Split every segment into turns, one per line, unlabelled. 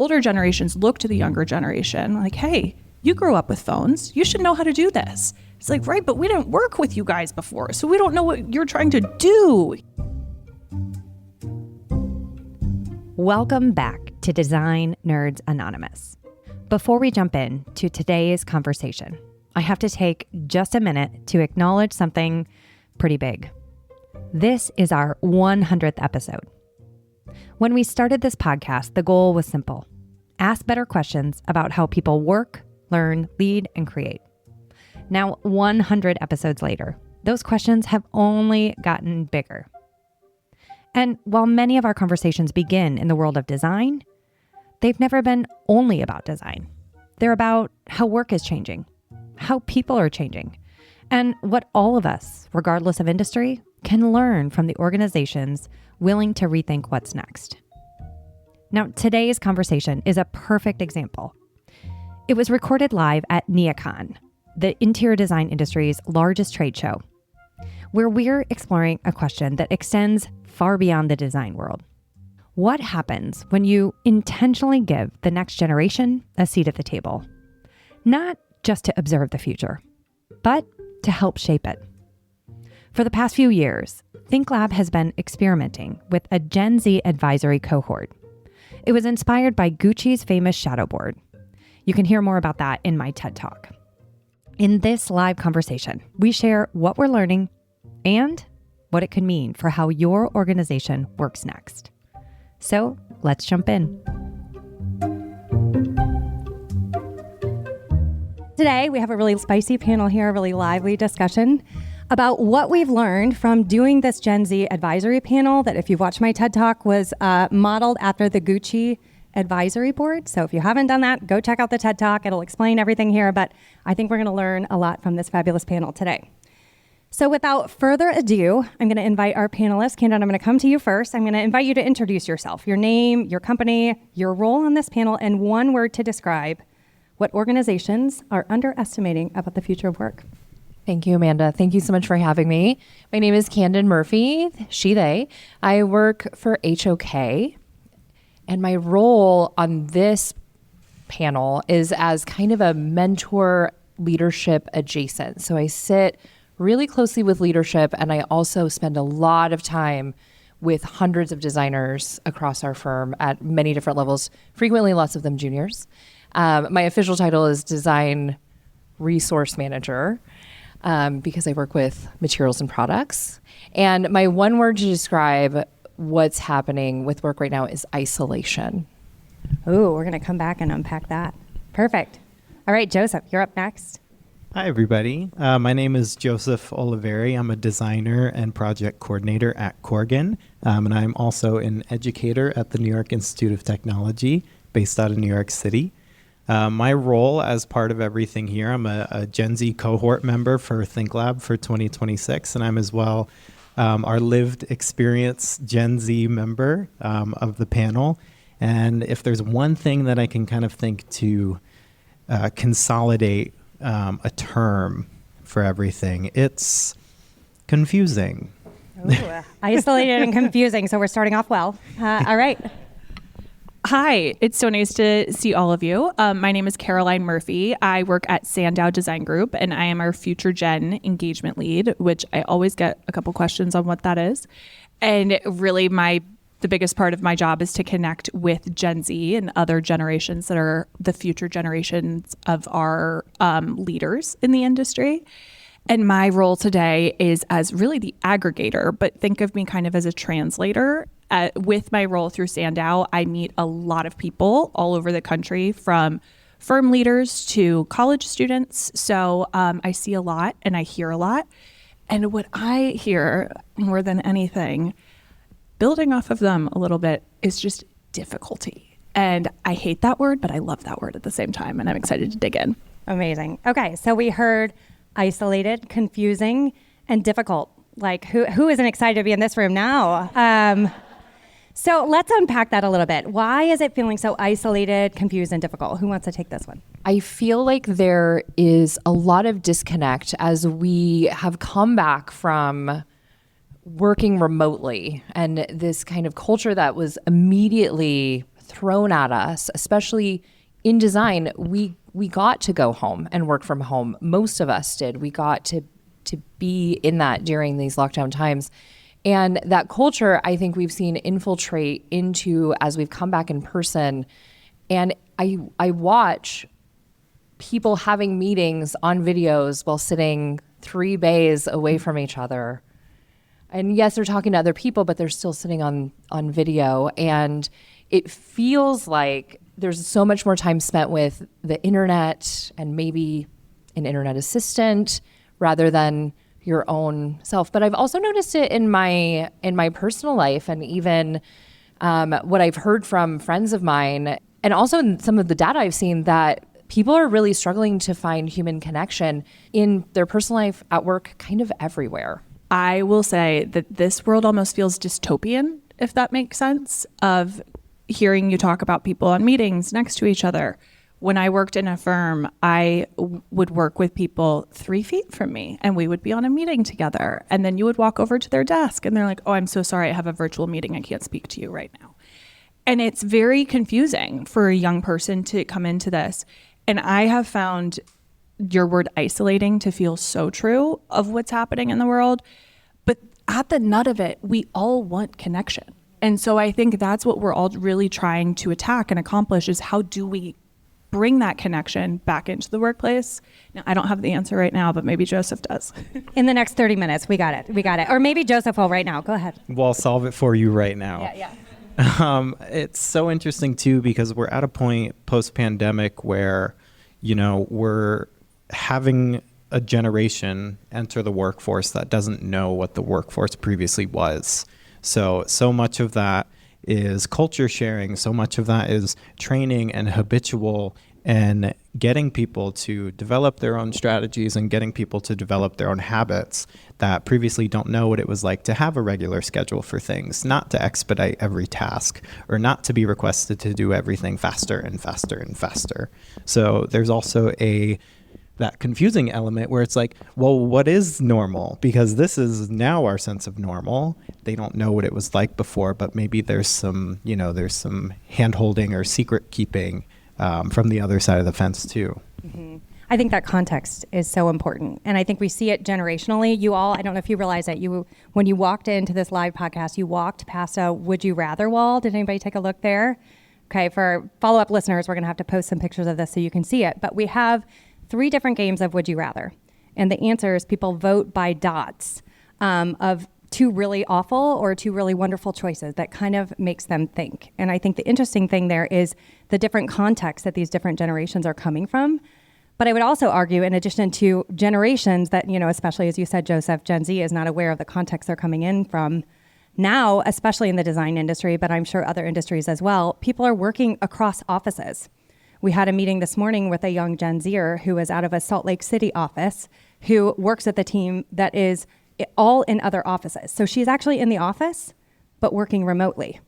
older generations look to the younger generation like, hey, you grew up with phones. You should know how to do this. It's like, right, but we didn't work with you guys before, so we don't know what you're trying to do.
Welcome back to Design Nerds Anonymous. Before we jump in to today's conversation, I have to take just a minute to acknowledge something pretty big. This is our 100th episode. When we started this podcast, the goal was simple. Ask better questions about how people work, learn, lead, and create. Now, 100 episodes later, those questions have only gotten bigger. And while many of our conversations begin in the world of design, they've never been only about design. They're about how work is changing, how people are changing, and what all of us, regardless of industry, can learn from the organizations willing to rethink what's next. Now, today's conversation is a perfect example. It was recorded live at NeoCon, the interior design industry's largest trade show, where we're exploring a question that extends far beyond the design world. What happens when you intentionally give the next generation a seat at the table? Not just to observe the future, but to help shape it. For the past few years, ThinkLab has been experimenting with a Gen Z advisory cohort. It was inspired by Gucci's famous shadow board. You can hear more about that in my TED Talk. In this live conversation, we share what we're learning and what it could mean for how your organization works next. So let's jump in. Today, we have a really spicy panel here, a really lively discussion about what we've learned from doing this Gen Z advisory panel that, if you've watched my TED Talk, was modeled after the Gucci advisory board. So if you haven't done that, go check out the TED Talk. It'll explain everything here, but I think we're going to learn a lot from this fabulous panel today. So without further ado, I'm going to invite our panelists. Candon, I'm going to come to you first. I'm going to invite you to introduce yourself, your name, your company, your role on this panel, and one word to describe what organizations are underestimating about the future of work.
Thank you, Amanda. Thank you so much for having me. My name is Candon Murphy, she, they. I work for HOK, and my role on this panel is as kind of a mentor leadership adjacent. So I sit really closely with leadership, and I also spend a lot of time with hundreds of designers across our firm at many different levels, frequently lots of them juniors. My official title is Design Resource Manager, because I work with materials and products. And my one word to describe what's happening with work right now is isolation.
Ooh, we're going to come back and unpack that. Perfect. All right, Joseph, you're up next.
Hi, everybody. My name is Joseph Oliveri. I'm a designer and project coordinator at Corgan, and I'm also an educator at the New York Institute of Technology, based out of New York City. My role as part of everything here, I'm a Gen Z cohort member for ThinkLab for 2026, and I'm as well our lived experience Gen Z member of the panel. And if there's one thing that I can kind of think to consolidate a term for everything, it's confusing.
Ooh, isolated and confusing, so we're starting off well. All right.
Hi, it's so nice to see all of you. My name is Caroline Murphy. I work at Sandow Design Group, and I am our FutureGen engagement lead, which I always get a couple questions on what that is. And really the biggest part of my job is to connect with Gen Z and other generations that are the future generations of our leaders in the industry. And my role today is as really the aggregator, but think of me kind of as a translator. With my role through Sandow, I meet a lot of people all over the country, from firm leaders to college students. So I see a lot and I hear a lot. And what I hear more than anything, building off of them a little bit, is just difficulty. And I hate that word, but I love that word at the same time. And I'm excited to dig in.
Amazing. Okay, so we heard isolated, confusing, and difficult. Like, who isn't excited to be in this room now? So let's unpack that a little bit. Why is it feeling so isolated, confused, and difficult? Who wants to take this one?
I feel like there is a lot of disconnect as we have come back from working remotely, and this kind of culture that was immediately thrown at us, especially in design. We got to go home and work from home. Most of us did. We got to be in that during these lockdown times. And that culture, I think we've seen infiltrate into as we've come back in person. And I watch people having meetings on videos while sitting 3 bays away from each other. And yes, they're talking to other people, but they're still sitting on video. And it feels like there's so much more time spent with the internet and maybe an internet assistant rather than your own self. But I've also noticed it in my personal life, and even what I've heard from friends of mine, and also in some of the data I've seen, that people are really struggling to find human connection in their personal life, at work, kind of everywhere.
I will say that this world almost feels dystopian, if that makes sense, of hearing you talk about people on meetings next to each other. When I worked in a firm, I would work with people 3 feet from me, and we would be on a meeting together. And then you would walk over to their desk and they're like, oh, I'm so sorry, I have a virtual meeting. I can't speak to you right now. And it's very confusing for a young person to come into this. And I have found your word isolating to feel so true of what's happening in the world. But at the nut of it, we all want connection. And so I think that's what we're all really trying to attack and accomplish, is how do we bring that connection back into the workplace? Now, I don't have the answer right now, but maybe Joseph does.
In the next 30 minutes, we got it. Or maybe Joseph will right now. Go ahead.
Well, I'll solve it for you right now.
Yeah.
It's so interesting too, because we're at a point post-pandemic where, we're having a generation enter the workforce that doesn't know what the workforce previously was. So much of that is culture sharing. So much of that is training and habitual, and getting people to develop their own strategies and getting people to develop their own habits that previously don't know what it was like to have a regular schedule for things, not to expedite every task, or not to be requested to do everything faster and faster and faster. So there's also that confusing element where it's like, well, what is normal? Because this is now our sense of normal. They don't know what it was like before, but maybe there's some hand holding or secret keeping from the other side of the fence too.
Mm-hmm. I think that context is so important. And I think we see it generationally. You all, I don't know if you realize that when you walked into this live podcast, you walked past a would you rather wall. Did anybody take a look there? Okay, for follow-up listeners, we're gonna have to post some pictures of this so you can see it. But we have 3 different games of would you rather. And the answer is people vote by dots of 2 really awful or 2 really wonderful choices that kind of makes them think. And I think the interesting thing there is the different contexts that these different generations are coming from. But I would also argue, in addition to generations that, especially as you said, Joseph, Gen Z is not aware of the context they're coming in from. Now, especially in the design industry, but I'm sure other industries as well, people are working across offices. We had a meeting this morning with a young Gen Zer who is out of a Salt Lake City office, who works with a team that is all in other offices. So she's actually in the office, but working remotely.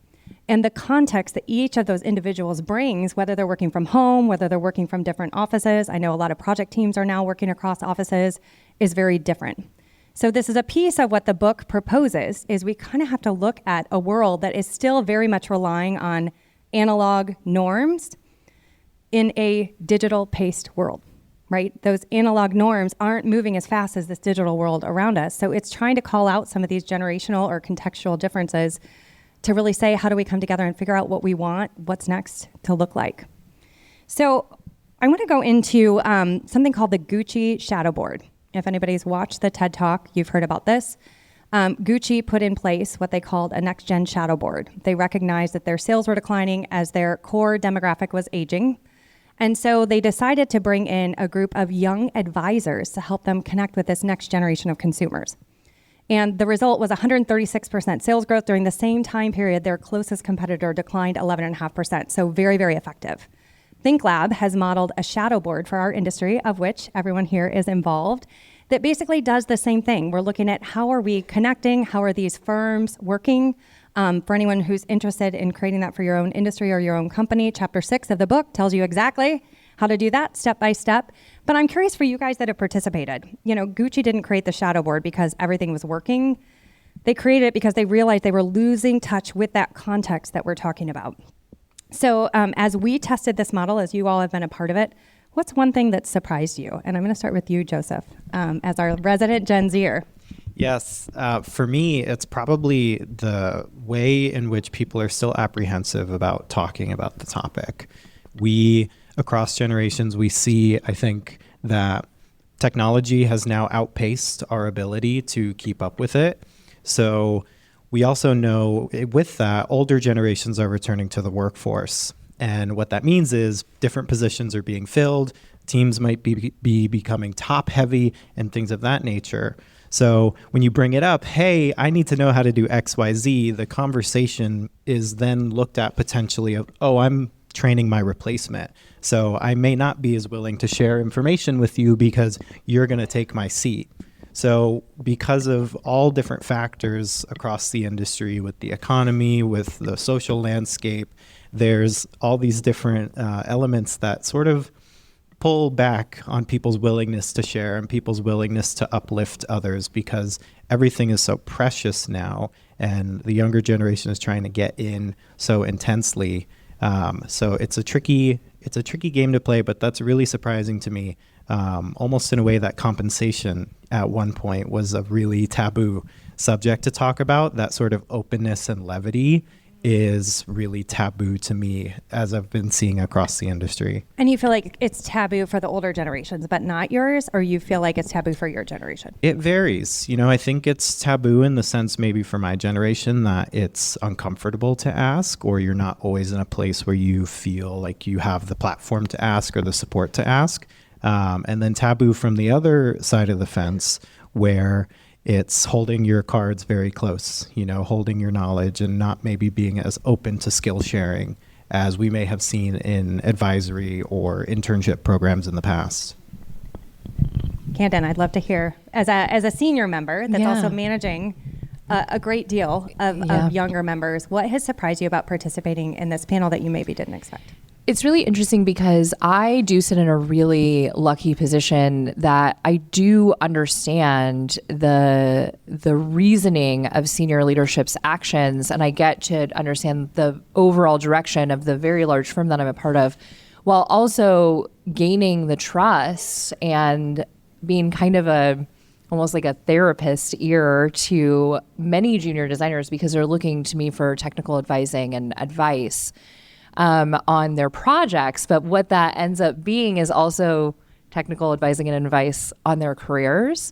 And the context that each of those individuals brings, whether they're working from home, whether they're working from different offices, I know a lot of project teams are now working across offices, is very different. So this is a piece of what the book proposes, is we kind of have to look at a world that is still very much relying on analog norms in a digital paced world, right? Those analog norms aren't moving as fast as this digital world around us. So it's trying to call out some of these generational or contextual differences to really say, how do we come together and figure out what we want, what's next to look like? So I want to go into something called the Gucci shadow board. If anybody's watched the TED Talk, you've heard about this. Gucci put in place what they called a next-gen shadow board. They recognized that their sales were declining as their core demographic was aging. And so they decided to bring in a group of young advisors to help them connect with this next generation of consumers. And the result was 136% sales growth during the same time period. Their closest competitor declined 11.5%. So very, very effective. ThinkLab has modeled a shadow board for our industry, of which everyone here is involved, that basically does the same thing. We're looking at how are we connecting, how are these firms working. For anyone who's interested in creating that for your own industry or your own company, chapter 6 of the book tells you exactly how to do that step by step. But I'm curious for you guys that have participated. Gucci didn't create the shadow board because everything was working. They created it because they realized they were losing touch with that context that we're talking about. So as we tested this model, as you all have been a part of it, what's one thing that surprised you? And I'm going to start with you, Joseph, as our resident Gen Zer.
Yes, for me, it's probably the way in which people are still apprehensive about talking about the topic. We, across generations, we see, I think, that technology has now outpaced our ability to keep up with it. So we also know with that, older generations are returning to the workforce. And what that means is different positions are being filled, teams might be becoming top heavy and things of that nature. So when you bring it up, hey, I need to know how to do X, Y, Z, the conversation is then looked at potentially of, oh, I'm training my replacement. So I may not be as willing to share information with you because you're going to take my seat. So because of all different factors across the industry, with the economy, with the social landscape, there's all these different elements that sort of pull back on people's willingness to share and people's willingness to uplift others, because everything is so precious now and the younger generation is trying to get in so intensely. So it's a tricky game to play, but that's really surprising to me. Almost in a way that compensation at one point was a really taboo subject to talk about. That sort of openness and levity is really taboo to me, as I've been seeing across the industry.
And you feel like it's taboo for the older generations, but not yours, or you feel like it's taboo for your generation?
It varies. I think it's taboo in the sense maybe for my generation that it's uncomfortable to ask, or you're not always in a place where you feel like you have the platform to ask or the support to ask. And then taboo from the other side of the fence, where it's holding your cards very close, holding your knowledge and not maybe being as open to skill sharing as we may have seen in advisory or internship programs in the past.
Candon, I'd love to hear, as a senior member that's also managing a great deal of younger members, what has surprised you about participating in this panel that you maybe didn't expect?
It's really interesting because I do sit in a really lucky position that I do understand the reasoning of senior leadership's actions, and I get to understand the overall direction of the very large firm that I'm a part of, while also gaining the trust and being kind of almost like a therapist ear to many junior designers, because they're looking to me for technical advising and advice on their projects. But what that ends up being is also technical advising and advice on their careers.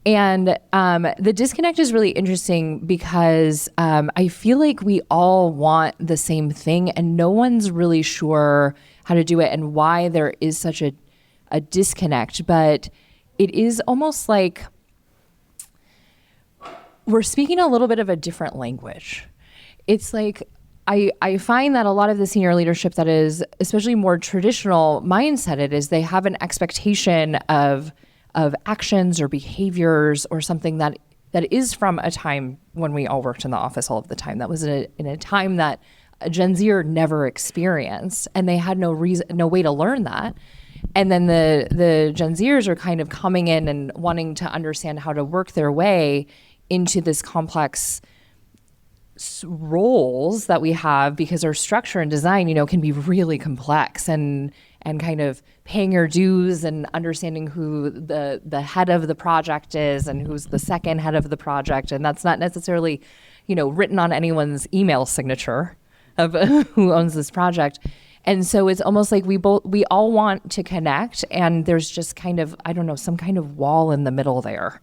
And the disconnect is really interesting because I feel like we all want the same thing and no one's really sure how to do it and why there is such a disconnect. But it is almost like we're speaking a little bit of a different language. It's like, I find that a lot of the senior leadership that is especially more traditional mindset, it is they have an expectation of actions or behaviors or something that is from a time when we all worked in the office all of the time. That was in a time that a Gen Zer never experienced, and they had no way to learn that. And then the Gen Zers are kind of coming in and wanting to understand how to work their way into this complex roles that we have, because our structure and design, can be really complex, and kind of paying your dues and understanding who the head of the project is and who's the second head of the project. And that's not necessarily, written on anyone's email signature of who owns this project. And so it's almost like we all want to connect, and there's just kind of, some kind of wall in the middle there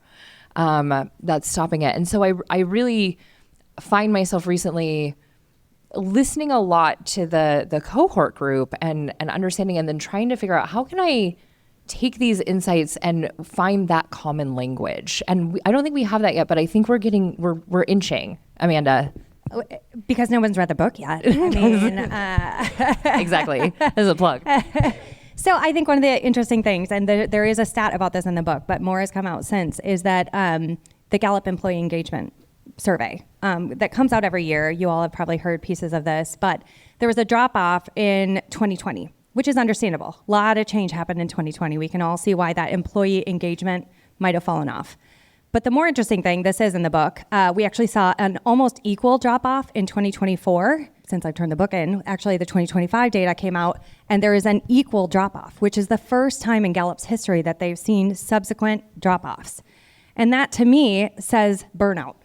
that's stopping it. And so I really find myself recently listening a lot to the cohort group and understanding, and then trying to figure out how can I take these insights and find that common language. And I don't think we have that yet, but I think we're inching, Amanda.
Because no one's read the book yet. I mean,
exactly. As a plug.
So I think one of the interesting things, and there is a stat about this in the book, but more has come out since, is that the Gallup Employee Engagement Survey that comes out every year. You all have probably heard pieces of this, but there was a drop off in 2020, which is understandable. A lot of change happened in 2020. We can all see why that employee engagement might have fallen off. But the more interesting thing, this is in the book, we actually saw an almost equal drop off in 2024. since I turned the book in. Actually, the 2025 data came out, and there is an equal drop-off, which is the first time in Gallup's history that they've seen subsequent drop-offs. And that, to me, says burnout.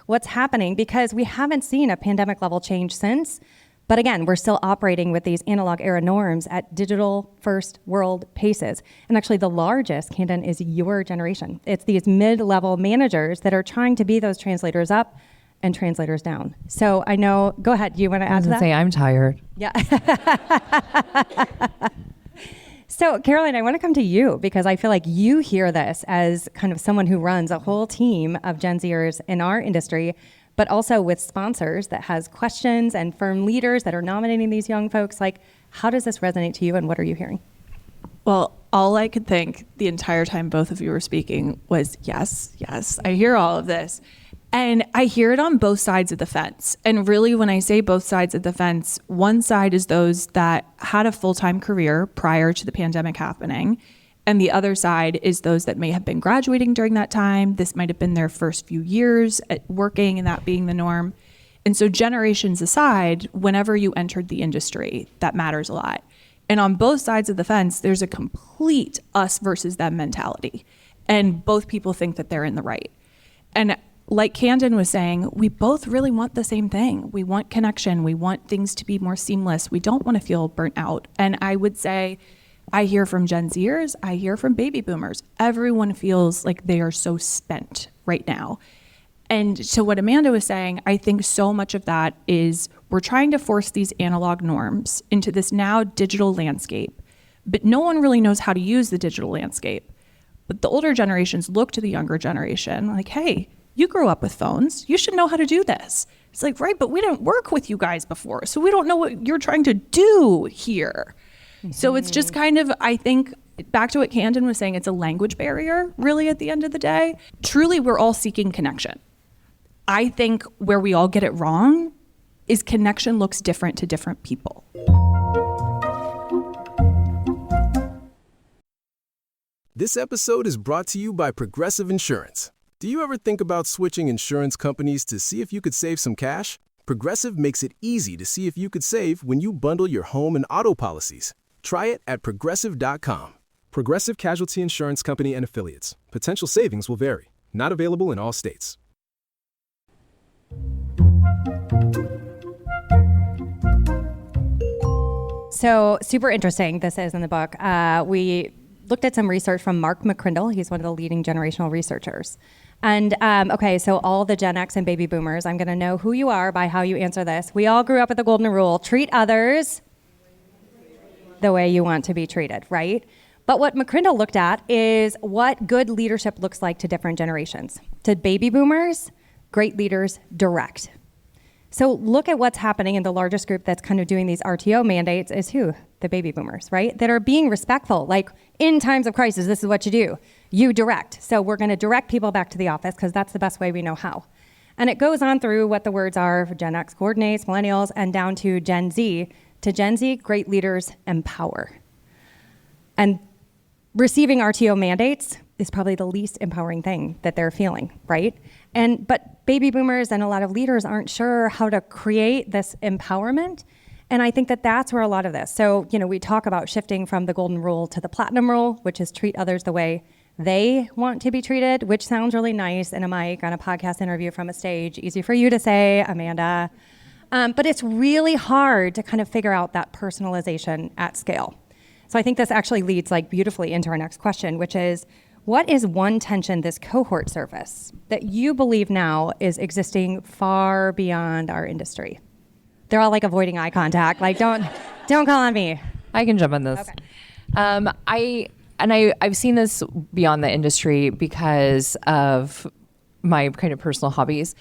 What's happening? Because we haven't seen a pandemic-level change since. But again, we're still operating with these analog era norms at digital first world paces. And actually the largest, Candon, is your generation. It's these mid-level managers that are trying to be those translators up and translators down. So I know, go ahead, do you want to add to that?
Say I'm tired.
Yeah. So Caroline, I want to come to you because I feel like you hear this as kind of someone who runs a whole team of Gen Zers in our industry, but also with sponsors that has questions and firm leaders that are nominating these young folks. Like, how does this resonate to you and what are you hearing?
Well, all I could think the entire time both of you were speaking was, yes, I hear all of this. And I hear it on both sides of the fence. And really, when I say both sides of the fence, one side is those that had a full-time career prior to the pandemic happening. And the other side is those that may have been graduating during that time. This might have been their first few years at working and that being the norm. And so generations aside, whenever you entered the industry, that matters a lot. And on both sides of the fence, there's a complete us versus them mentality. And both people think that they're in the right. And like Candon was saying, we both really want the same thing. We want connection. We want things to be more seamless. We don't want to feel burnt out. And I would say, I hear from Gen Zers, I hear from baby boomers. Everyone feels like they are so spent right now. And to what Amanda was saying, I think so much of that is we're trying to force these analog norms into this now digital landscape, but no one really knows how to use the digital landscape. But the older generations look to the younger generation like, hey, you grew up with phones. You should know how to do this. It's like, right, but we didn't work with you guys before, so we don't know what you're trying to do here. So it's just kind of, I think, back to what Candon was saying, it's a language barrier, really, at the end of the day. Truly, we're all seeking connection. I think where we all get it wrong is connection looks different to different people.
This episode is brought to you by Progressive Insurance. Do you ever think about switching insurance companies to see if you could save some cash? Progressive makes it easy to see if you could save when you bundle your home and auto policies. Try it at Progressive.com.
Progressive Casualty Insurance Company and Affiliates. Potential savings will vary. Not available in all states.
So super interesting this is in the book. We looked at some research from Mark McCrindle. He's one of the leading generational researchers. And okay, so all the Gen X and baby boomers, I'm gonna know who you are by how you answer this. We all grew up with the golden rule, treat others the way you want to be treated, right? But what McCrindle looked at is what good leadership looks like to different generations. To baby boomers, great leaders direct. So look at what's happening in the largest group that's kind of doing these RTO mandates is who? The baby boomers, right? That are being respectful. Like in times of crisis, this is what you do. You direct. So we're gonna direct people back to the office because that's the best way we know how. And it goes on through what the words are for Gen X coordinates, millennials, and down to Gen Z. To Gen Z, great leaders empower. And receiving RTO mandates is probably the least empowering thing that they're feeling, right? But baby boomers and a lot of leaders aren't sure how to create this empowerment. And I think that that's where a lot of this. So, we talk about shifting from the golden rule to the platinum rule, which is treat others the way they want to be treated, which sounds really nice in a mic on a podcast interview from a stage. Easy for you to say, Amanda. But it's really hard to kind of figure out that personalization at scale. So I think this actually leads beautifully into our next question, which is, what is one tension this cohort surface that you believe now is existing far beyond our industry? They're all avoiding eye contact. Don't call on me.
I can jump on this.
Okay.
I've seen this beyond the industry because of my kind of personal hobbies.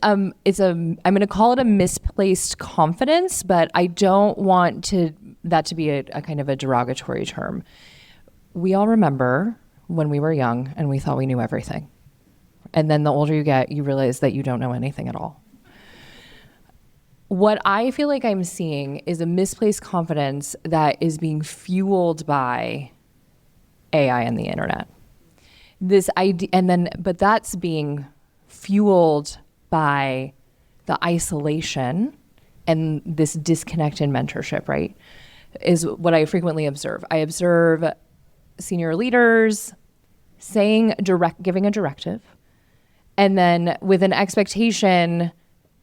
I'm going to call it a misplaced confidence, but I don't want that to be a kind of a derogatory term. We all remember when we were young and we thought we knew everything. And then the older you get, you realize that you don't know anything at all. What I feel like I'm seeing is a misplaced confidence that is being fueled by AI and the internet. This idea, but that's being fueled by the isolation and this disconnect in mentorship, right, is what I frequently observe. I observe senior leaders giving a directive, and then with an expectation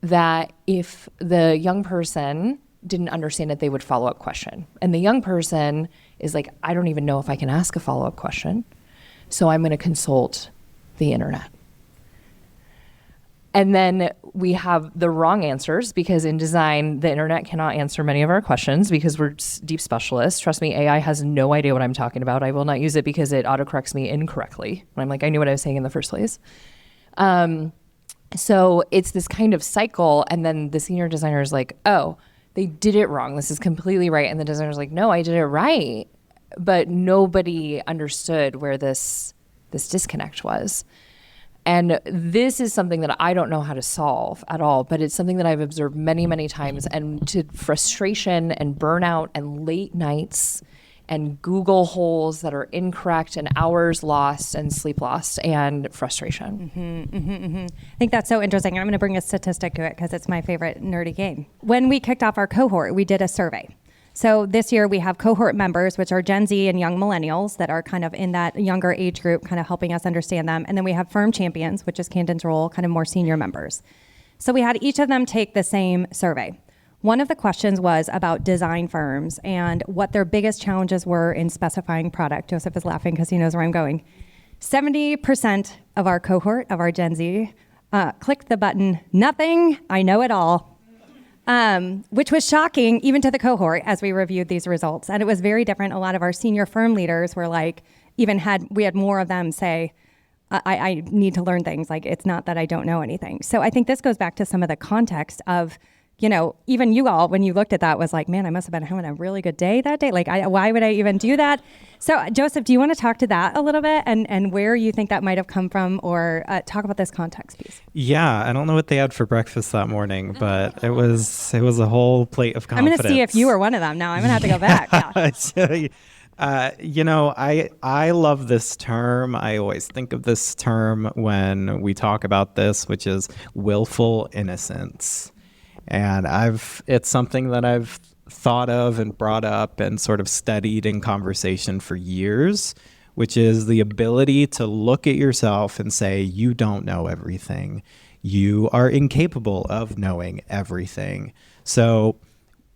that if the young person didn't understand it, they would follow-up question. And the young person is like, I don't even know if I can ask a follow-up question, so I'm going to consult the internet. And then we have the wrong answers, because in design, the internet cannot answer many of our questions because we're deep specialists. Trust me, AI has no idea what I'm talking about. I will not use it because it autocorrects me incorrectly. And I'm like, I knew what I was saying in the first place. So it's this kind of cycle. And then the senior designer is like, oh, they did it wrong. This is completely right. And the designer's like, no, I did it right. But nobody understood where this disconnect was. And this is something that I don't know how to solve at all, but it's something that I've observed many, many times, and to frustration and burnout and late nights and Google holes that are incorrect and hours lost and sleep lost and frustration.
I think that's so interesting. I'm going to bring a statistic to it because it's my favorite nerdy game. When we kicked off our cohort, we did a survey. So this year we have cohort members, which are Gen Z and young millennials that are kind of in that younger age group, kind of helping us understand them. And then we have firm champions, which is Candon's role, kind of more senior members. So we had each of them take the same survey. One of the questions was about design firms and what their biggest challenges were in specifying product. Joseph is laughing because he knows where I'm going. 70% of our cohort, of our Gen Z, clicked the button, nothing, I know it all. Which was shocking even to the cohort as we reviewed these results. And it was very different. A lot of our senior firm leaders were like, we had more of them say, I need to learn things. Like, it's not that I don't know anything. So I think this goes back to some of the context of, even you all, when you looked at that, was like, man, I must have been having a really good day that day. Like, why would I even do that? So Joseph, do you want to talk to that a little bit and where you think that might have come from, or talk about this context piece?
Yeah, I don't know what they had for breakfast that morning, but it was a whole plate of confidence.
I'm going to see if you were one of them now. I'm going to have to go back. Yeah.
I love this term. I always think of this term when we talk about this, which is willful innocence. And it's something that I've thought of and brought up and sort of studied in conversation for years, which is the ability to look at yourself and say, you don't know everything. You are incapable of knowing everything. So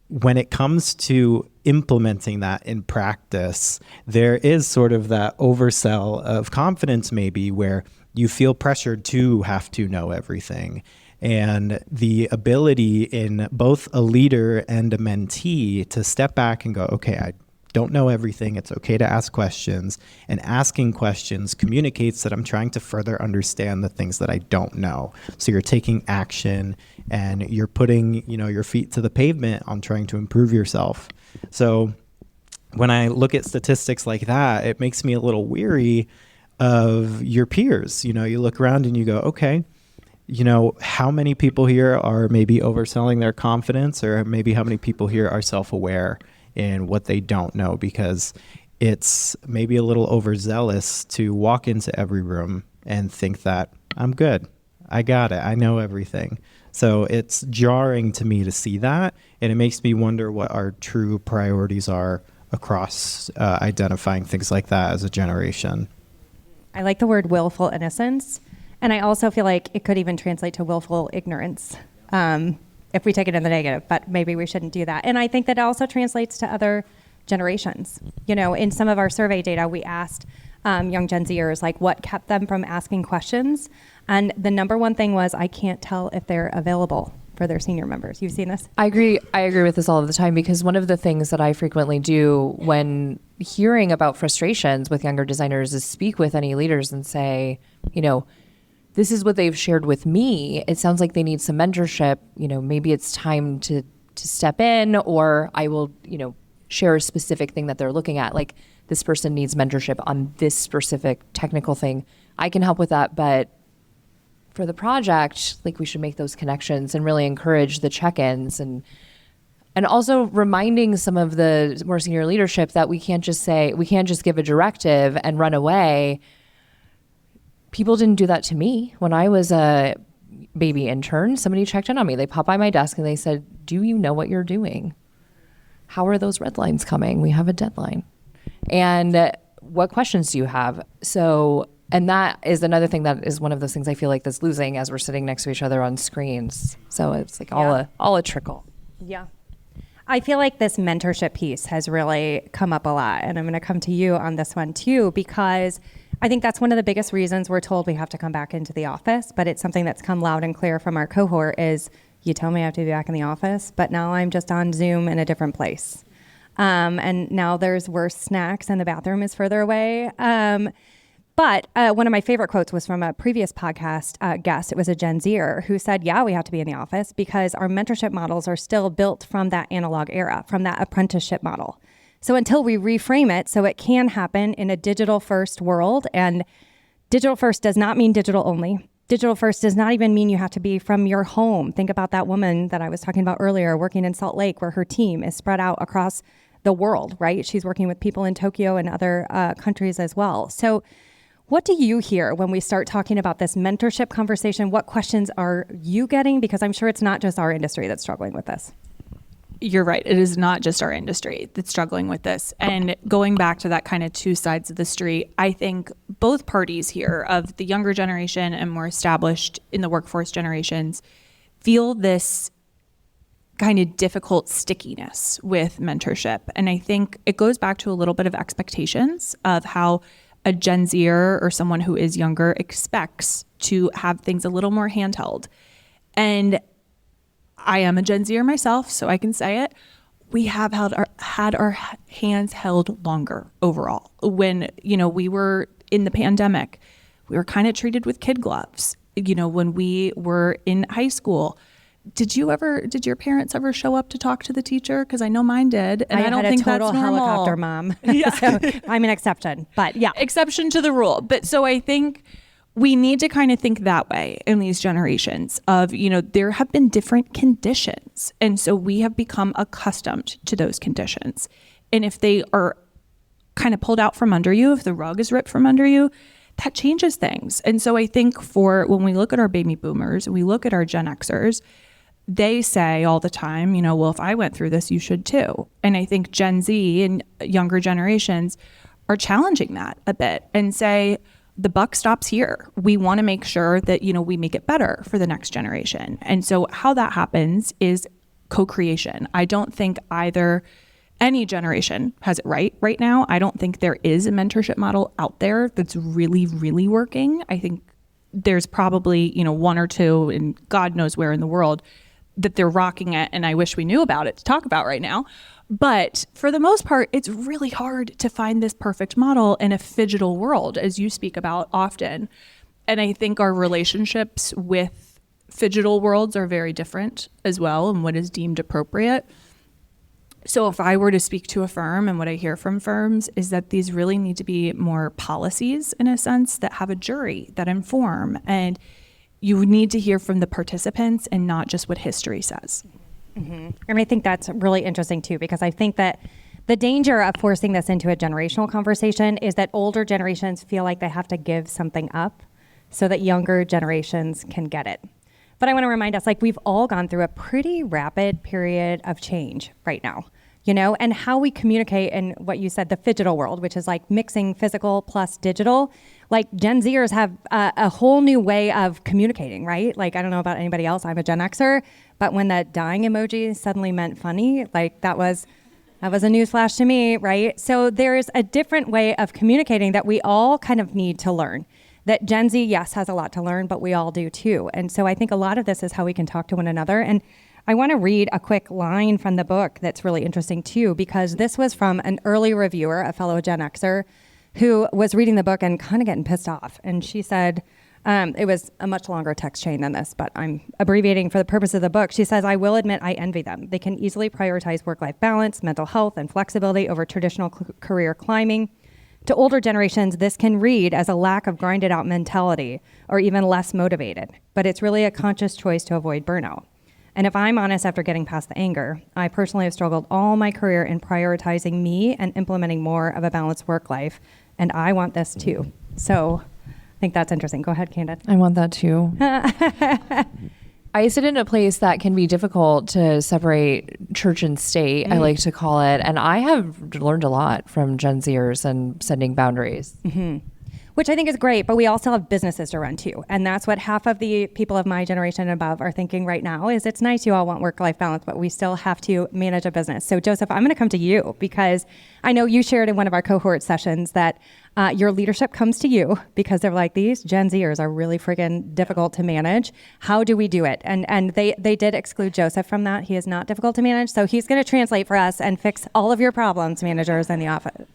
when it comes to implementing that in practice, there is sort of that oversell of confidence maybe where you feel pressured to have to know everything. And the ability in both a leader and a mentee to step back and go, okay, I don't know everything. It's okay to ask questions. And asking questions communicates that I'm trying to further understand the things that I don't know. So you're taking action and you're putting, your feet to the pavement on trying to improve yourself. So when I look at statistics like that, it makes me a little weary of your peers. You look around and you go, okay, how many people here are maybe overselling their confidence, or maybe how many people here are self-aware in what they don't know, because it's maybe a little overzealous to walk into every room and think that I'm good. I got it. I know everything. So it's jarring to me to see that. And it makes me wonder what our true priorities are across identifying things like that as a generation.
I like the word willful innocence. And I also feel like it could even translate to willful ignorance if we take it in the negative, but maybe we shouldn't do that. And I think that also translates to other generations. In some of our survey data, we asked young Gen Zers, like, what kept them from asking questions. And the number one thing was, I can't tell if they're available for their senior members. You've seen this?
I agree with this all of the time, because one of the things that I frequently do when hearing about frustrations with younger designers is speak with any leaders and say, this is what they've shared with me. It sounds like they need some mentorship. Maybe it's time to step in, or I will, share a specific thing that they're looking at. Like, this person needs mentorship on this specific technical thing. I can help with that, but for the project, like, we should make those connections and really encourage the check-ins, and also reminding some of the more senior leadership that we can't just give a directive and run away. People didn't do that to me when I was a baby intern, somebody checked in on me. They popped by my desk and they said, do you know what you're doing? How are those red lines coming? We have a deadline. And what questions do you have? So, and that is another thing that is one of those things I feel like that's losing as we're sitting next to each other on screens. So it's like all a trickle.
Yeah. I feel like this mentorship piece has really come up a lot. And I'm going to come to you on this one too, because I think that's one of the biggest reasons we're told we have to come back into the office. But it's something that's come loud and clear from our cohort is, you tell me I have to be back in the office, but now I'm just on Zoom in a different place. And now there's worse snacks and the bathroom is further away. But one of my favorite quotes was from a previous podcast guest. It was a Gen Zer who said, yeah, we have to be in the office because our mentorship models are still built from that analog era, from that apprenticeship model. So until we reframe it so it can happen in a digital first world, and digital first does not mean digital only. Digital first does not even mean you have to be from your home. Think about that woman that I was talking about earlier working in Salt Lake where her team is spread out across the world, right? She's working with people in Tokyo and other countries as well. So what do you hear when we start talking about this mentorship conversation? What questions are you getting? Because I'm sure it's not just our industry that's struggling with this.
You're right. It is not just our industry that's struggling with this. And going back to that kind of two sides of the street, I think both parties here of the younger generation and more established in the workforce generations feel this kind of difficult stickiness with mentorship. And I think it goes back to a little bit of expectations of how a Gen Zer or someone who is younger expects to have things a little more handheld. And I am a Gen Zer myself, so I can say it. We have had our hands held longer overall. When, we were in the pandemic, we were kind of treated with kid gloves. When we were in high school, did your parents ever show up to talk to the teacher? Because I know mine did, and I don't think that's normal.
I had a total helicopter mom.
Yeah.
So I'm an exception, but yeah.
Exception to the rule. But so I think we need to kind of think that way in these generations of, there have been different conditions. And so we have become accustomed to those conditions. And if they are kind of pulled out from under you, if the rug is ripped from under you, that changes things. And so I think when we look at our baby boomers, we look at our Gen Xers, they say all the time, well, if I went through this, you should too. And I think Gen Z and younger generations are challenging that a bit and say, the buck stops here. We want to make sure that, we make it better for the next generation. And so how that happens is co-creation. I don't think any generation has it right now. I don't think there is a mentorship model out there that's really, really working. I think there's probably, one or two, and God knows where in the world, that they're rocking it, and I wish we knew about it to talk about right now. But for the most part, it's really hard to find this perfect model in a phygital world, as you speak about often. And I think our relationships with phygital worlds are very different as well, and what is deemed appropriate. So if I were to speak to a firm, and what I hear from firms is that these really need to be more policies, in a sense, that have a jury, that inform, and you need to hear from the participants and not just what history says.
Mm-hmm. And I think that's really interesting too, because I think that the danger of forcing this into a generational conversation is that older generations feel like they have to give something up so that younger generations can get it. But I want to remind us, we've all gone through a pretty rapid period of change right now, and how we communicate in what you said, the phygital world, which is mixing physical plus digital. Gen Zers have a whole new way of communicating, right? I don't know about anybody else. I'm a Gen Xer, but when that dying emoji suddenly meant funny, that was a newsflash to me, right? So there's a different way of communicating that we all kind of need to learn. That Gen Z, yes, has a lot to learn, but we all do too. And so I think a lot of this is how we can talk to one another. And I want to read a quick line from the book that's really interesting too, because this was from an early reviewer, a fellow Gen Xer, who was reading the book and kind of getting pissed off. And she said, it was a much longer text chain than this, but I'm abbreviating for the purpose of the book. She says, I will admit I envy them. They can easily prioritize work-life balance, mental health, and flexibility over traditional career climbing. To older generations, this can read as a lack of grinded out mentality or even less motivated, but it's really a conscious choice to avoid burnout. And if I'm honest, after getting past the anger, I personally have struggled all my career in prioritizing me and implementing more of a balanced work life. And I want this too. So I think that's interesting. Go ahead, Candon.
I want that too. I sit in a place that can be difficult to separate church and state, I like to call it. And I have learned a lot from Gen Zers and setting boundaries.
Which I think is great, but we all still have businesses to run too. And that's what half of the people of my generation and above are thinking right now is it's nice you all want work-life balance, but we still have to manage a business. So Joseph, I'm gonna come to you because I know you shared in one of our cohort sessions that your leadership comes to you because they're like, these Gen Zers are really friggin' difficult to manage. How do we do it? And they did exclude Joseph from that. He is not difficult to manage. So he's gonna translate for us and fix all of your problems, managers in the office.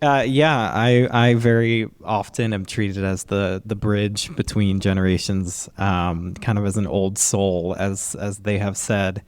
I very often am treated as the bridge between generations, kind of as an old soul, as they have said.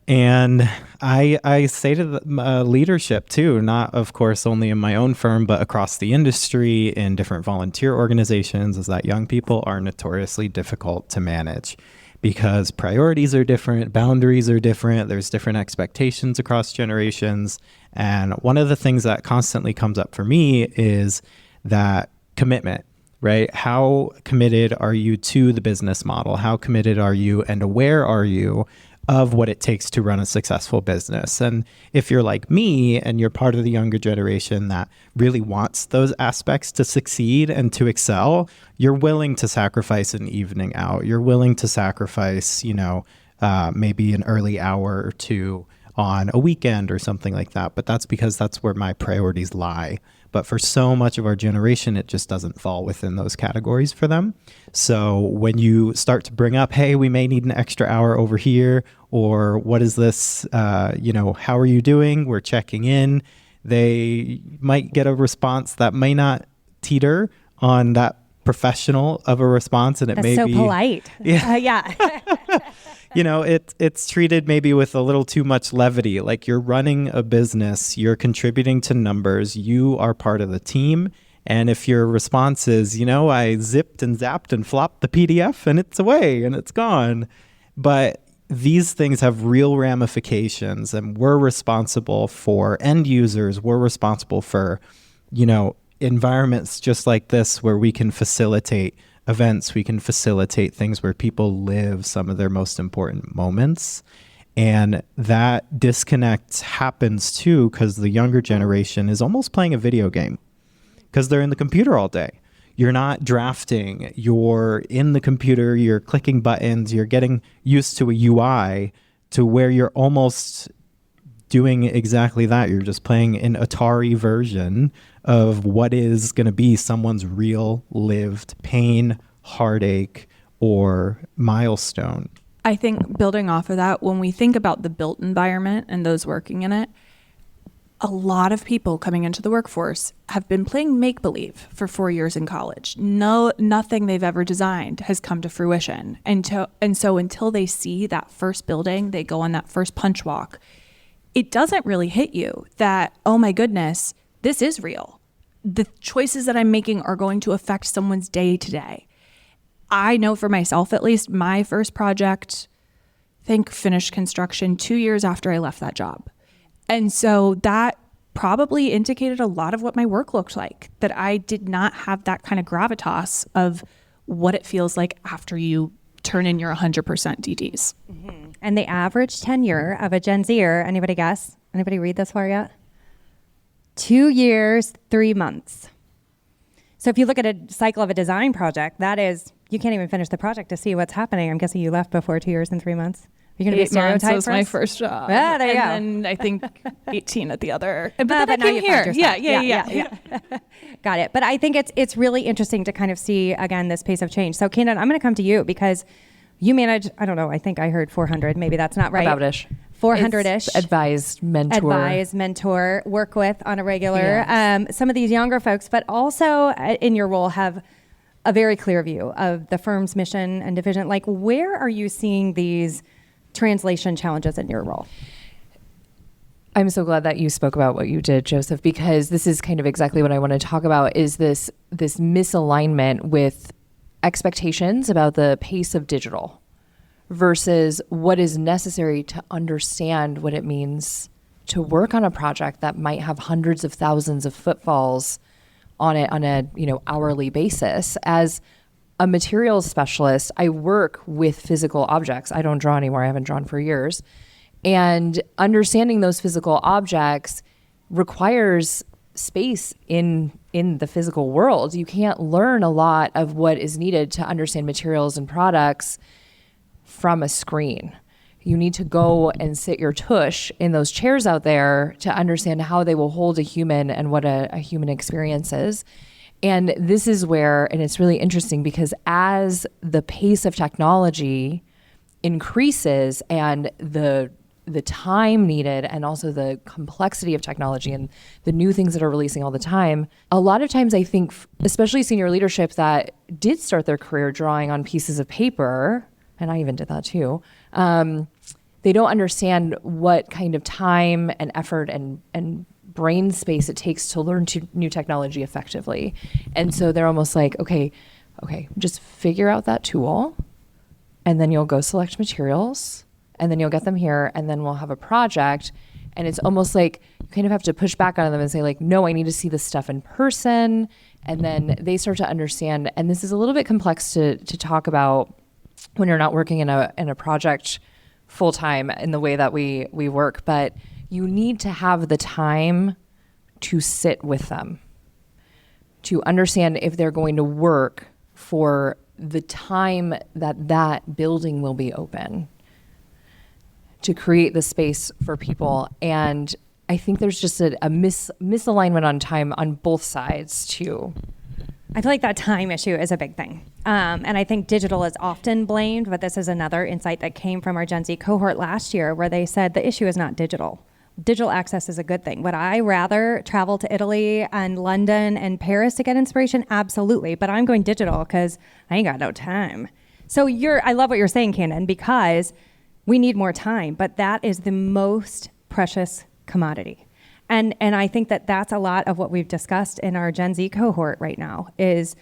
And I say to the leadership too, not of course only in my own firm, but across the industry in different volunteer organizations, is that young people are notoriously difficult to manage because priorities are different, boundaries are different, there's different expectations across generations. And one of the things that constantly comes up for me is that commitment, right? How committed are you to the business model? How committed are you and aware are you of what it takes to run a successful business? And if you're like me and you're part of the younger generation that really wants those aspects to succeed and to excel, you're willing to sacrifice an evening out. You're willing to sacrifice, maybe an early hour or two on a weekend or something like that. But that's because that's where my priorities lie. But for so much of our generation, it just doesn't fall within those categories for them. So when you start to bring up, hey, we may need an extra hour over here, or what is this, how are you doing? We're checking in. They might get a response that may not teeter on that professional of a response. And it
That's
may
so
be
polite. Yeah.
It's treated maybe with a little too much levity. Like you're running a business, you're contributing to numbers, you are part of the team. And if your response is, I zipped and zapped and flopped the PDF and it's away and it's gone. But these things have real ramifications, and we're responsible for end users. We're responsible for, environments just like this where we can facilitate events, we can facilitate things where people live some of their most important moments. And that disconnect happens too because the younger generation is almost playing a video game because they're in the computer all day. You're not drafting, you're in the computer, you're clicking buttons, you're getting used to a UI to where you're almost doing exactly that. You're just playing an Atari version of what is going to be someone's real lived pain, heartache, or milestone.
I think building off of that, when we think about the built environment and those working in it, a lot of people coming into the workforce have been playing make-believe for 4 years in college. Nothing they've ever designed has come to fruition. And so until they see that first building, they go on that first punch walk, it doesn't really hit you that, oh my goodness, this is real. The choices that I'm making are going to affect someone's day to day. I know for myself, at least, my first project, finished construction 2 years after I left that job. And so that probably indicated a lot of what my work looked like, that I did not have that kind of gravitas of what it feels like after you turn in your 100% DDs.
Mm-hmm. And the average tenure of a Gen Zer, anybody guess? Anybody read this far yet? 2 years, 3 months. So if you look at a cycle of a design project, that is, you can't even finish the project to see what's happening. I'm guessing you left before 2 years and 3 months. You're going to be stereotyped.
8 months was my first job.
Ah, there you go.
And then I think 18 at the other. But
now
then I came
you
here.
found
Yeah.
yourself. Got it. But I think it's really interesting to kind of see, again, this pace of change. So Candon, I'm going to come to you because you manage, I don't know, I think I heard 400. Maybe that's not right.
About-ish.
400-ish.
Advised, mentor,
work with on a regular.
Yes.
Some of these younger folks, but also in your role have a very clear view of the firm's mission and division. Like, where are you seeing these translation challenges in your role?
I'm so glad that you spoke about what you did, Joseph, because this is kind of exactly what I want to talk about is this misalignment with expectations about the pace of digital versus what is necessary to understand what it means to work on a project that might have hundreds of thousands of footfalls on a hourly basis. As a materials specialist, I work with physical objects. I don't draw anymore. I haven't drawn for years. And understanding those physical objects requires space in the physical world. You can't learn a lot of what is needed to understand materials and products from a screen. You need to go and sit your tush in those chairs out there to understand how they will hold a human and what a human experience is. And this is where, and it's really interesting because as the pace of technology increases and the time needed and also the complexity of technology and the new things that are releasing all the time, a lot of times I think, especially senior leadership that did start their career drawing on pieces of paper, and I even did that too, they don't understand what kind of time and effort and brain space it takes to learn new technology effectively. And so they're almost like, okay, just figure out that tool, and then you'll go select materials, and then you'll get them here, and then we'll have a project. And it's almost like you kind of have to push back on them and say like, no, I need to see this stuff in person. And then they start to understand, and this is a little bit complex to talk about when you're not working in a project full time in the way that we work, but you need to have the time to sit with them, to understand if they're going to work for the time that building will be open, to create the space for people. And I think there's just a misalignment on time on both sides too.
I feel like that time issue is a big thing. And I think digital is often blamed, but this is another insight that came from our Gen Z cohort last year where they said the issue is not digital. Digital access is a good thing. Would I rather travel to Italy and London and Paris to get inspiration? Absolutely. But I'm going digital because I ain't got no time. So I love what you're saying, Candon, because we need more time, but that is the most precious commodity. And I think that's a lot of what we've discussed in our Gen Z cohort right now is,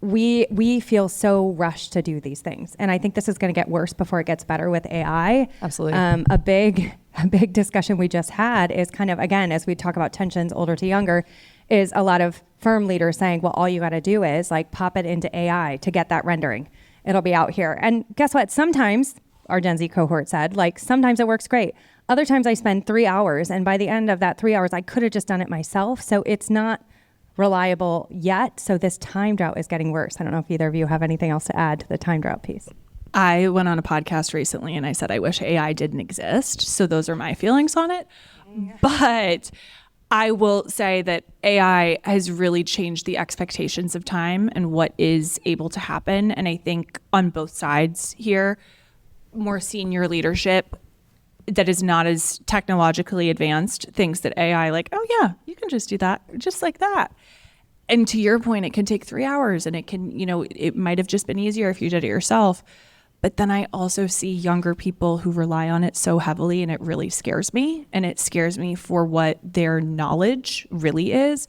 we feel so rushed to do these things. And I think this is going to get worse before it gets better with AI.
Absolutely.
A big discussion we just had is kind of, again, as we talk about tensions older to younger, is a lot of firm leaders saying, well, all you got to do is like pop it into AI to get that rendering. It'll be out here. And guess what? Sometimes, our Gen Z cohort said, like sometimes it works great. Other times I spend 3 hours, and by the end of that 3 hours, I could have just done it myself. So it's not reliable yet. So this time drought is getting worse. I don't know if either of you have anything else to add to the time drought piece.
I went on a podcast recently and I said, I wish AI didn't exist. So those are my feelings on it. But I will say that AI has really changed the expectations of time and what is able to happen. And I think on both sides here, more senior leadership that is not as technologically advanced thinks that AI like, oh yeah, you can just do that just like that. And to your point, it can take 3 hours and it can, it might have just been easier if you did it yourself. But then I also see younger people who rely on it so heavily and it really scares me. And it scares me for what their knowledge really is.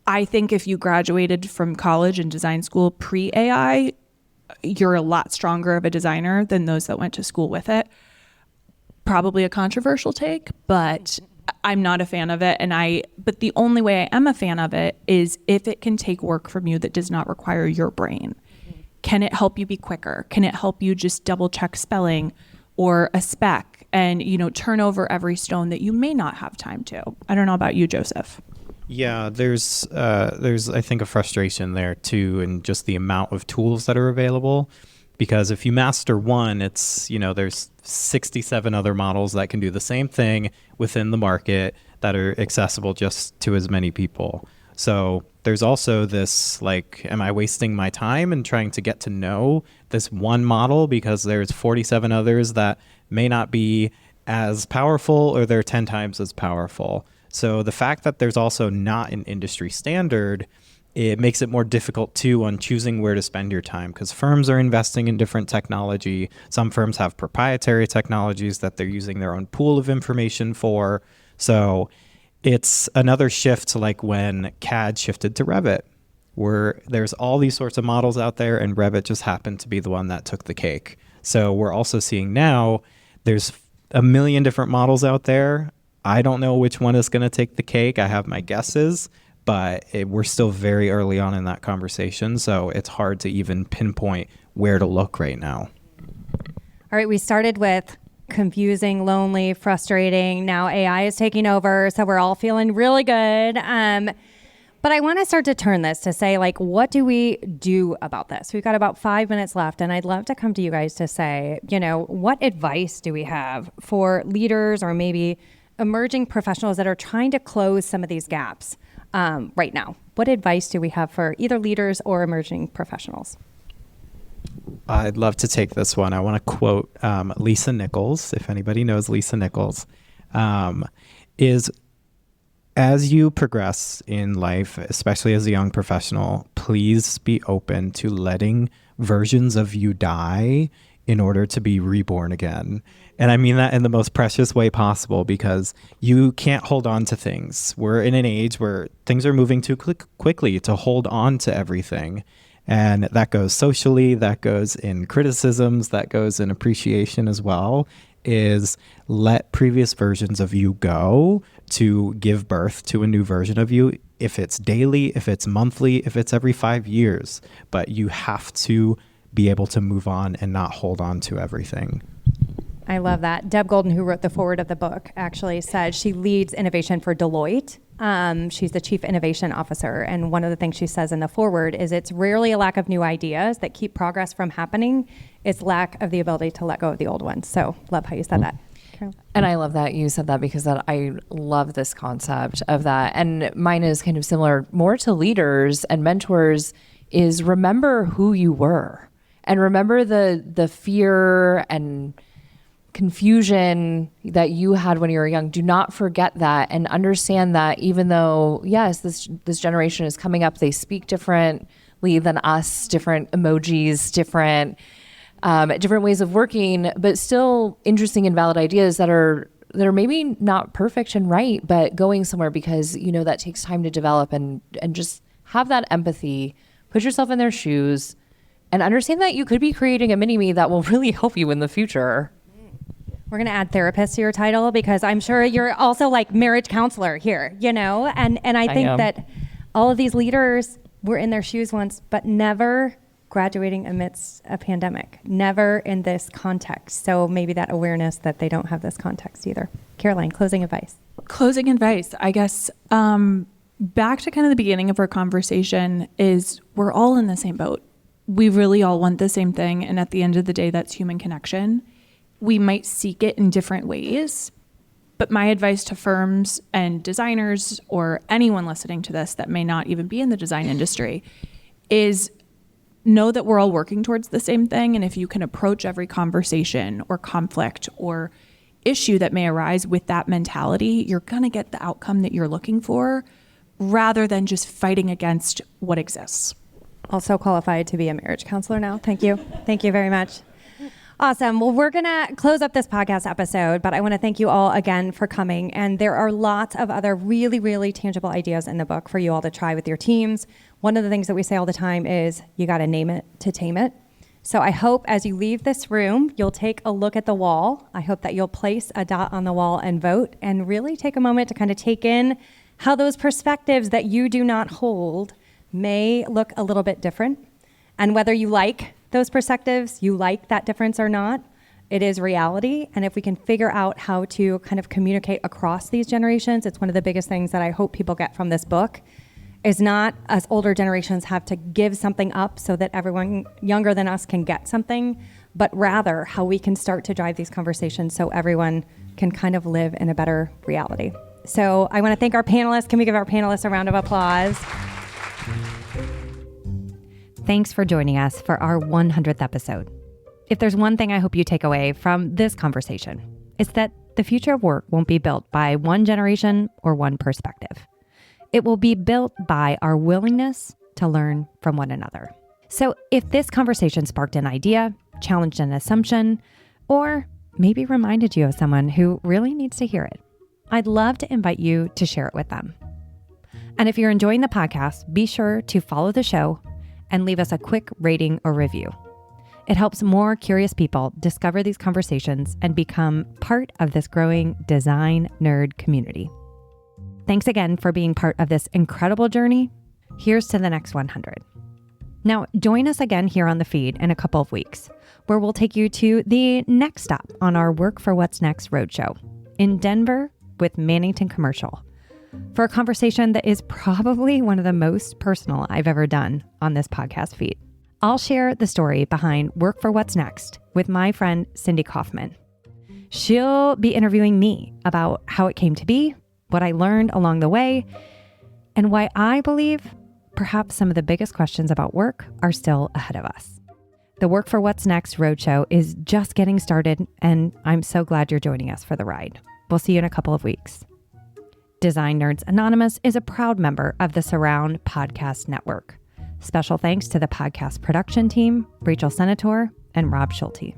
I think if you graduated from college and design school pre-AI, you're a lot stronger of a designer than those that went to school with it. Probably a controversial take, but I'm not a fan of it. But the only way I am a fan of it is if it can take work from you that does not require your brain. Can it help you be quicker? Can it help you just double check spelling or a spec and, turn over every stone that you may not have time to? I don't know about you, Joseph.
Yeah, there's I think a frustration there too, and just the amount of tools that are available. Because if you master one, it's, there's 67 other models that can do the same thing within the market that are accessible just to as many people. So there's also this, like, am I wasting my time in trying to get to know this one model because there's 47 others that may not be as powerful or they're 10 times as powerful? So the fact that there's also not an industry standard, it makes it more difficult too on choosing where to spend your time because firms are investing in different technology. Some firms have proprietary technologies that they're using their own pool of information for. So it's another shift to like when CAD shifted to Revit, where there's all these sorts of models out there and Revit just happened to be the one that took the cake. So we're also seeing now there's a million different models out there. I don't know which one is going to take the cake. I have my guesses. but we're still very early on in that conversation. So it's hard to even pinpoint where to look right now.
All right, we started with confusing, lonely, frustrating. Now AI is taking over, so we're all feeling really good. But I want to start to turn this to say, like, what do we do about this? We've got about 5 minutes left, and I'd love to come to you guys to say, what advice do we have for leaders or maybe emerging professionals that are trying to close some of these gaps right now? What advice do we have for either leaders or emerging professionals?
I'd love to take this one. I want to quote Lisa Nichols, if anybody knows Lisa Nichols, is as you progress in life, especially as a young professional, please be open to letting versions of you die in order to be reborn again. And I mean that in the most precious way possible, because you can't hold on to things. We're in an age where things are moving too quickly to hold on to everything. And that goes socially, that goes in criticisms, that goes in appreciation as well, is let previous versions of you go to give birth to a new version of you. If it's daily, if it's monthly, if it's every 5 years, but you have to be able to move on and not hold on to everything.
I love that. Deb Golden, who wrote the foreword of the book, actually said she leads innovation for Deloitte. She's the chief innovation officer. And one of the things she says in the foreword is it's rarely a lack of new ideas that keep progress from happening. It's lack of the ability to let go of the old ones. So love how you said that. Carol?
And I love that you said that, because I love this concept of that. And mine is kind of similar, more to leaders and mentors, is remember who you were and remember the fear and confusion that you had when you were young. Do not forget that, and understand that even though, yes, this generation is coming up, they speak differently than us, different emojis, different ways of working, but still interesting and valid ideas that are maybe not perfect and right, but going somewhere, because that takes time to develop, and just have that empathy, put yourself in their shoes, and understand that you could be creating a mini-me that will really help you in the future.
We're going to add therapist to your title, because I'm sure you're also like marriage counselor here, and I think that all of these leaders were in their shoes once, but never graduating amidst a pandemic, never in this context. So maybe that awareness that they don't have this context either. Caroline, closing advice.
Closing advice, I guess, back to kind of the beginning of our conversation, is we're all in the same boat. We really all want the same thing. And at the end of the day, that's human connection. We might seek it in different ways, but my advice to firms and designers, or anyone listening to this that may not even be in the design industry, is know that we're all working towards the same thing. And if you can approach every conversation or conflict or issue that may arise with that mentality, you're going to get the outcome that you're looking for, rather than just fighting against what exists.
Also qualified to be a marriage counselor now. Thank you. Thank you very much. Awesome. Well, we're going to close up this podcast episode, but I want to thank you all again for coming. And there are lots of other really, really tangible ideas in the book for you all to try with your teams. One of the things that we say all the time is you got to name it to tame it. So I hope as you leave this room, you'll take a look at the wall. I hope that you'll place a dot on the wall and vote, and really take a moment to kind of take in how those perspectives that you do not hold may look a little bit different. And whether you like those perspectives, you like that difference or not, it is reality. And if we can figure out how to kind of communicate across these generations, it's one of the biggest things that I hope people get from this book, is not us older generations have to give something up so that everyone younger than us can get something, but rather how we can start to drive these conversations so everyone can kind of live in a better reality. So I want to thank our panelists. Can we give our panelists a round of applause?
Thanks for joining us for our 100th episode. If there's one thing I hope you take away from this conversation, it's that the future of work won't be built by one generation or one perspective. It will be built by our willingness to learn from one another. So if this conversation sparked an idea, challenged an assumption, or maybe reminded you of someone who really needs to hear it, I'd love to invite you to share it with them. And if you're enjoying the podcast, be sure to follow the show and leave us a quick rating or review. It helps more curious people discover these conversations and become part of this growing design nerd community.
Thanks again for being part of this incredible journey. Here's to the next 100. Now, join us again here on the feed in a couple of weeks, where we'll take you to the next stop on our Work for What's Next roadshow in Denver with Mannington Commercial for a conversation that is probably one of the most personal I've ever done on this podcast feed. I'll share the story behind Work for What's Next with my friend Cindy Kaufman. She'll be interviewing me about how it came to be, what I learned along the way, and why I believe perhaps some of the biggest questions about work are still ahead of us. The Work for What's Next roadshow is just getting started, and I'm so glad you're joining us for the ride. We'll see you in a couple of weeks. Design Nerds Anonymous is a proud member of the Surround Podcast Network. Special thanks to the podcast production team, Rachel Senator and Rob Schulte.